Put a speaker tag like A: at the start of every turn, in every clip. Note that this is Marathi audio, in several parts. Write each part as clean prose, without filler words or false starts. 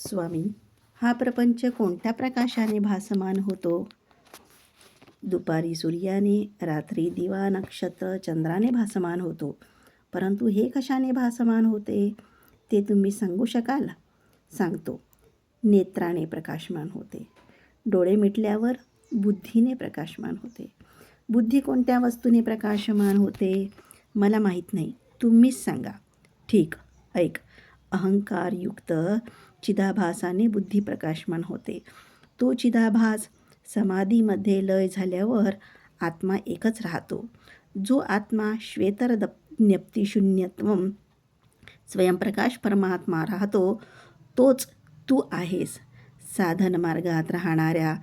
A: स्वामी, हा प्रपंच कोणत्या प्रकाशाने भासमान होतो? दुपारी सूर्याने, रात्री दिवा नक्षत्र चंद्राने भासमान होतो. परंतु हे कशाने भासमान होते ते तुम्ही सांगू शकाल? सांगतो. नेत्राने प्रकाशमान होते. डोळे मिटल्यावर बुद्धीने प्रकाशमान होते. बुद्धी कोणत्या वस्तूने प्रकाशमान होते? मला माहीत नाही, तुम्हीच सांगा. ठीक, ऐक. अहंकारयुक्त चिदाभासाने बुद्धी प्रकाशमान होते. तो चिदाभास समाधीमध्ये लय झाल्यावर आत्मा एकच राहतो. जो आत्मा श्वेतर ज्ञप्तिशून्यत्वम स्वयंप्रकाश परमात्मा राहतो तोच तू आहेस. साधन मार्गात राहणाऱ्या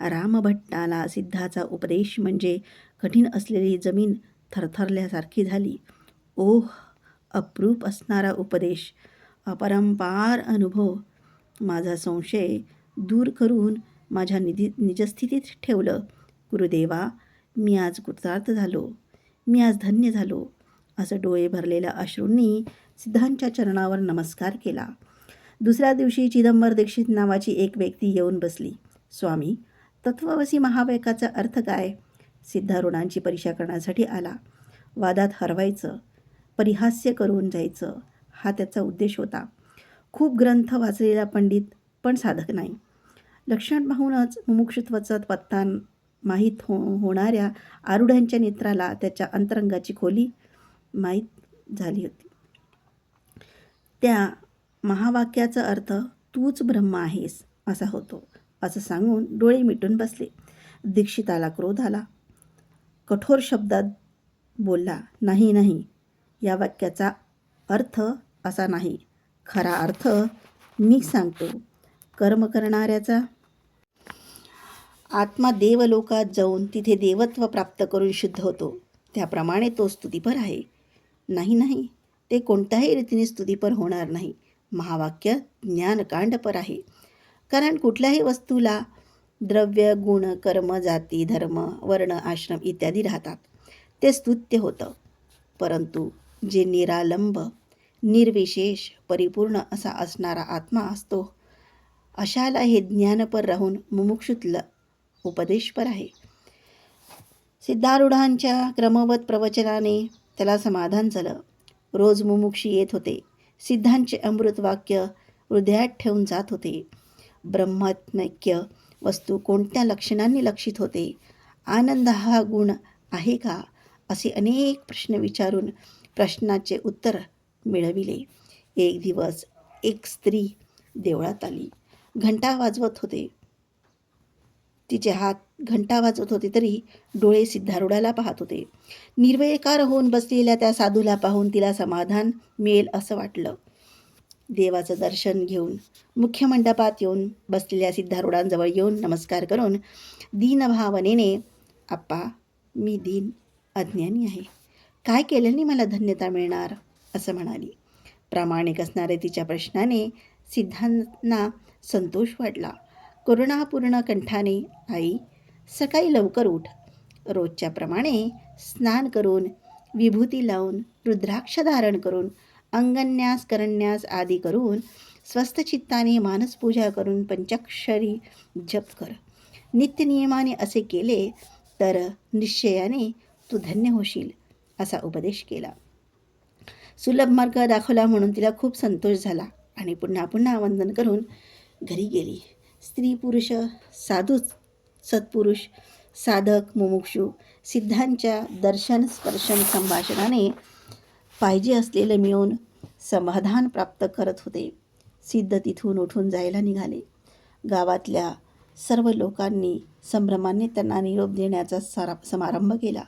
A: रामभट्टाला सिद्धाचा उपदेश म्हणजे कठीण असलेली जमीन थरथरल्यासारखी झाली. ओह, अप्रूप असणारा उपदेश, अपरंपार अनुभव. माझा संशय दूर करून माझ्या निजस्थितीत ठेवलं. गुरुदेवा, मी आज कृतार्थ झालो, मी आज धन्य झालो, असं डोळे भरलेल्या अश्रूंनी सिद्धांच्या चरणावर नमस्कार केला. दुसऱ्या दिवशी चिदंबर दीक्षित नावाची एक व्यक्ती येऊन बसली. स्वामी, तत्ववसी महावाक्याचा अर्थ काय? सिद्धारूढांची परीक्षा करण्यासाठी आला. वादात हरवायचं, परिहास्य करून जायचं, हा त्याचा उद्देश होता. खूप ग्रंथ वाचलेला पंडित पण साधक नाही. लक्षण पाहूनच मुमुक्षुत्वाचा पत्ता माहीत होणाऱ्या आरूढांच्या नेत्राला त्याच्या अंतरंगाची खोली माहीत झाली होती. त्या महावाक्याचा अर्थ तूच ब्रह्म आहेस असा होतो, असं सांगून डोळे मिटून बसले. दीक्षिताला क्रोध आला. कठोर शब्दात बोलला, नाही नाही, या वाक्याचा अर्थ असा नाही. खरा अर्थ मी सांगतो. कर्म करणाऱ्याचा आत्मा देवलोकात जाऊन तिथे देवत्व प्राप्त करून शुद्ध होतो, त्याप्रमाणे तो स्तुतीपर आहे. नाही नाही, ते कोणत्याही रीतीने स्तुतीपर होणार नाही. महावाक्य ज्ञानकांडपर आहे. कारण कुठल्याही वस्तूला द्रव्य, गुण, कर्म, जाती, धर्म, वर्ण, आश्रम इत्यादी राहतात, ते स्तुत्य होतं. परंतु जे निरालंब, निर्विशेष, परिपूर्ण असा असणारा आत्मा असतो, अशाला हे ज्ञानपर राहून मुमुक्षुतला उपदेशपर आहे. सिद्धारूढांच्या क्रमवत प्रवचनाने त्याला समाधान झालं. रोज मुमुक्षी येत होते. सिद्धांचे अमृत वाक्य हृदयात ठेवून जात होते. ब्रह्मात्मैक्य वस्तू कोणत्या लक्षणांनी लक्षित होते? आनंद हा गुण आहे का? असे अनेक प्रश्न विचारून प्रश्नाचे उत्तर मिळविले. एक दिवस एक स्त्री देवळात आली. घंटा वाजवत होते. तिचे हात घंटा वाजवत होते तरी डोळे सिद्धारूढाला पाहत होते. निर्विकार होऊन बसलेल्या त्या साधूला पाहून तिला समाधान मिळेल असं वाटलं. देवाचं दर्शन घेऊन मुख्य मंडपात येऊन बसलेल्या सिद्धारूढांजवळ येऊन नमस्कार करून दीनभावनेने, आप्पा, मी दीन अज्ञानी आहे, काय केल्याने मला धन्यता मिळणार, असं म्हणाली. प्रामाणिक असणाऱ्या तिच्या प्रश्नाने सिद्धांना संतोष वाटला. करुणापूर्ण कंठाने, आई, सकाळी लवकर उठ, रोजच्याप्रमाणे स्नान करून, विभूती लावून, रुद्राक्ष धारण करून, अंगन्यास करन्यास आदी करून, स्वस्थ चित्ताने मानसपूजा करून पंचाक्षरी जप कर. नित्यनियमाने असे केले तर निश्चयाने तू धन्य होशील, असा उपदेश केला. सुलभ मार्ग दाखवला म्हणून तिला खूप संतोष झाला आणि पुन्हा पुन्हा वंदन करून घरी गेली. स्त्री पुरुष, साधू सत्पुरुष, साधक मुमुक्षू सिद्धांच्या दर्शन स्पर्शन संभाषणाने पाहिजे असलेलं मिळून समाधान प्राप्त करत होते. सिद्ध तिथून उठून जायला निघाले. गावातल्या सर्व लोकांनी संभ्रमाने त्यांना निरोप देण्याचा समारंभ केला.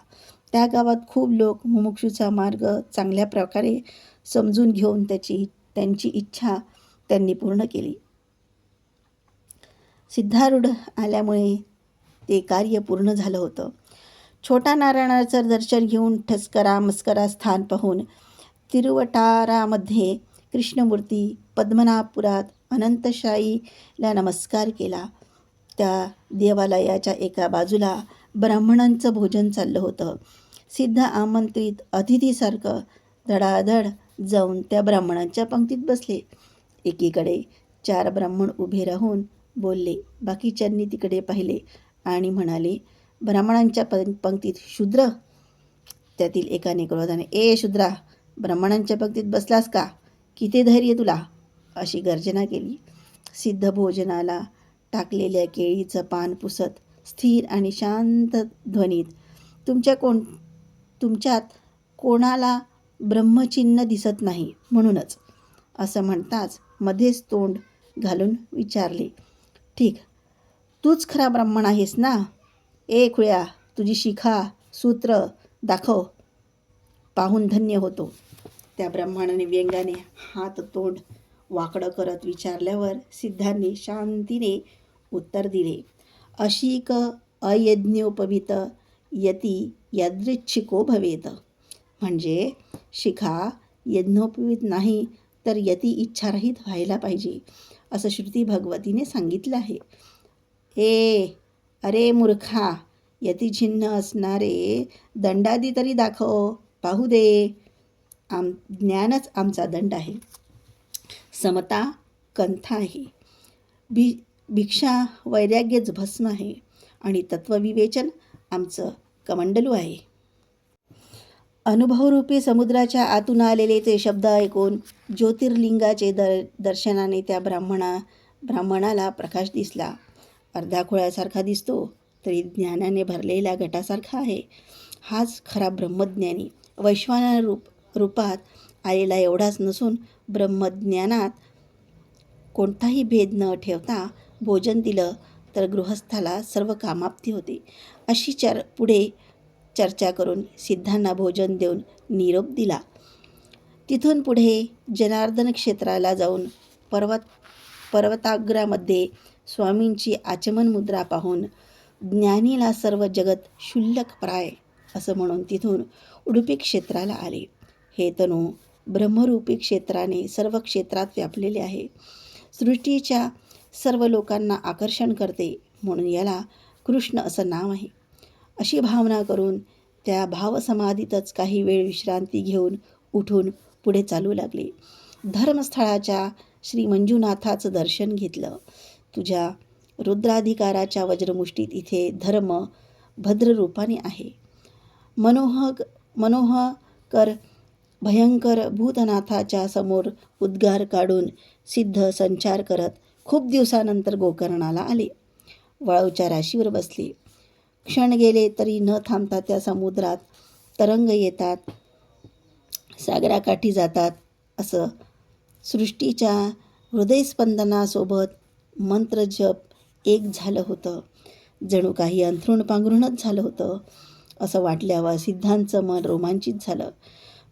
A: त्या गावात खूप लोक मुमुक्षूचा मार्ग चांगल्या प्रकारे समजून घेऊन त्यांची इच्छा त्यांनी पूर्ण केली. सिद्धारूढ आल्यामुळे ते कार्य पूर्ण झालं होतं. छोटा नारायणाचं दर्शन घेऊन ठसकरा मस्करा स्थान पाहून तिरुवटारामध्ये कृष्णमूर्ती, पद्मनाभपुरात अनंतशाहीला नमस्कार केला. त्या देवालयाच्या एका बाजूला ब्राह्मणांचं भोजन चाललं होतं. सिद्ध आमंत्रित अतिथीसारखं धडाधड जाऊन त्या ब्राह्मणांच्या पंक्तीत बसले. एकीकडे 4 ब्राह्मण उभे राहून बोलले. बाकीच्यांनी तिकडे पाहिले आणि म्हणाले, ब्राह्मणांच्या पंक्तीत शूद्र. त्यातील एकाने क्रोधाने, ए शूद्रा, ब्राह्मणांच्या पंक्तीत बसलास का? किती धैर्य तुला? अशी गर्जना केली. सिद्ध भोजनाला टाकलेल्या केळीचं पान पुसत स्थिर आणि शांत ध्वनीत, तुमच्यात कोणाला ब्रह्मचिन्ह दिसत नाही म्हणूनच, असं म्हणताच मध्येच तोंड घालून विचारले, ठीक, तूच खरा ब्राह्मण आहेस ना? ए खुळ्या, तुझी शिखा सूत्र दाखव, पाहून धन्य होतो. त्या ब्राह्मणाने व्यंगाने हात तोंड वाकडं करत विचारल्यावर सिद्धांनी शांतीने उत्तर दिले, अशीक अयज्ञोपवित यती यादृच्छिको भवेत. म्हणजे शिखा यज्ञोपवित नाही तर यती इच्छारहित व्हायला पाहिजे, असं श्रुती भगवतीने सांगितलं आहे. अरे मूर्खा, यतिछिन्न असणारे दंडादी तरी दाखव, पाहू दे. ज्ञानच आमचा दंड आहे, समता कंथा आहे, भिक्षा वैराग्यच भस्म आहे आणि तत्वविवेचन आमचं कमंडलू आहे. अनुभवरूपी समुद्राच्या आतून आलेले ते शब्द ऐकून ज्योतिर्लिंगाचे दर्शनाने त्या ब्राह्मणाला प्रकाश दिसला. अर्धा खोळ्यासारखा दिसतो तरी ज्ञानाने भरलेल्या घटासारखा आहे. हाच खरा ब्रह्मज्ञानी. वैश्वानर रूपात आलेला एवढाच नसून ब्रह्मज्ञानात कोणताही भेद न ठेवता भोजन दिलं तर गृहस्थाला सर्व कामाप्ती होते. अशी पुढे चर्चा करून सिद्धांना भोजन देऊन निरोप दिला. तिथून पुढे जनार्दन क्षेत्राला जाऊन पर्वताग्रामध्ये स्वामींची आचमन मुद्रा पाहून ज्ञानीला सर्व जगत क्षुल्लक प्राय असं म्हणून तिथून उडुपी क्षेत्राला आले. हे तनू ब्रह्मरूपी क्षेत्राने सर्व क्षेत्रात व्यापलेले आहे. सृष्टीच्या सर्व लोकांना आकर्षण करते म्हणून याला कृष्ण असं नाव आहे. अशी भावना करून त्या भावसमाधीतच काही वेळ विश्रांती घेऊन उठून पुढे चालू लागले. धर्मस्थळाच्या श्री मंजुनाथाचं दर्शन घेतलं. तुझ्या रुद्राधिकाराच्या वज्रमुष्टीत इथे धर्म भद्ररूपाने आहे. मनोहकर भयंकर भूतनाथाच्या समोर उद्गार काढून सिद्ध संचार करत खूप दिवसानंतर गोकर्णाला आले. वाळूच्या राशीवर बसले. क्षण गेले तरी न थांबता त्या समुद्रात तरंग येतात, सागराकाठी जातात. असं सृष्टीच्या हृदयस्पंदनासोबत मंत्रजप एक झालं होतं. जणू काही अंथरूण पांघरूणच झालं होतं असं वाटल्यावर सिद्धांचं मन रोमांचित झालं.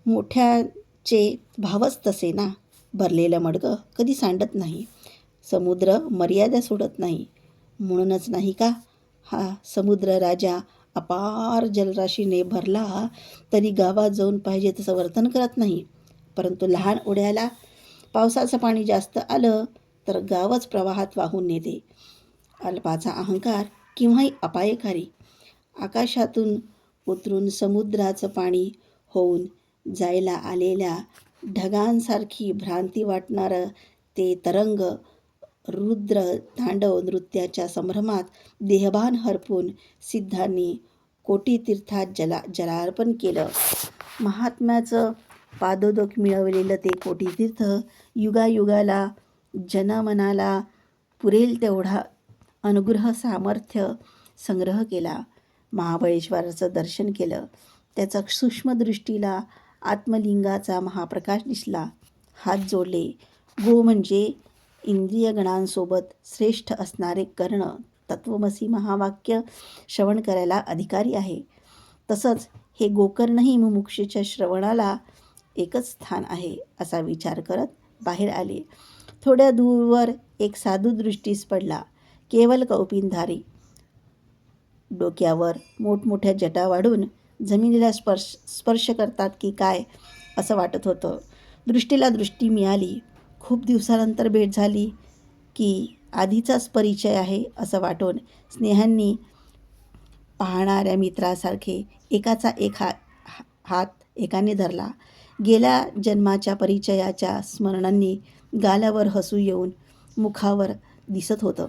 A: मोठ्याचे भावच तसे ना. भरलेलं मडकं कधी सांडत नाही. समुद्र मर्यादा सोडत नाही. म्हणूनच नाही का हा समुद्र राजा अपार जलराशीने भरला तरी गावात जाऊन पाहिजे तसं वर्तन करत नाही. परंतु लहान ओढ्याला पावसाचं पाणी जास्त आलं तर गावच प्रवाहात वाहून नेते. अल्पाचा अहंकार केव्हाही अपायकारी. आकाशातून उतरून समुद्राचं पाणी होऊन जायला आलेल्या ढगांसारखी भ्रांती वाटणारं ते तरंग रुद्र तांडव नृत्याच्या संभ्रमात देहभान हरपून सिद्धांनी कोटीतीर्थात जलार्पण केलं. महात्म्याचं पादोदक मिळवलेलं ते कोटीतीर्थ युगायुगाला जनमनाला पुरेल तेवढा अनुग्रह सामर्थ्य संग्रह केला. महाबळेश्वराचं दर्शन केलं. त्याचा सूक्ष्मदृष्टीला आत्मलिंगाचा महाप्रकाश दिसला. हात जोडले. गो म्हणजे इंद्रियगणांसोबत श्रेष्ठ असणारे कर्ण तत्वमसी महावाक्य श्रवण करायला अधिकारी आहे. तसंच हे गोकर्णही मुमुक्षूच्या श्रवणाला एकच स्थान आहे असा विचार करत बाहेर आले. थोड्या दूरवर एक साधू दृष्टीस पडला. केवल कौपिनधारी, डोक्यावर मोठमोठ्या जटा वाढून जमिनीला स्पर्श करतात की काय असं वाटत होतं. दृष्टीला दृष्टी मिळाली. खूप दिवसानंतर भेट झाली की आधीचाच परिचय आहे असं वाटून स्नेहांनी पाहणाऱ्या मित्रासारखे एकाचा एक हात एकाने धरला. गेल्या जन्माच्या परिचयाच्या स्मरणांनी गालावर हसू येऊन मुखावर दिसत होतं.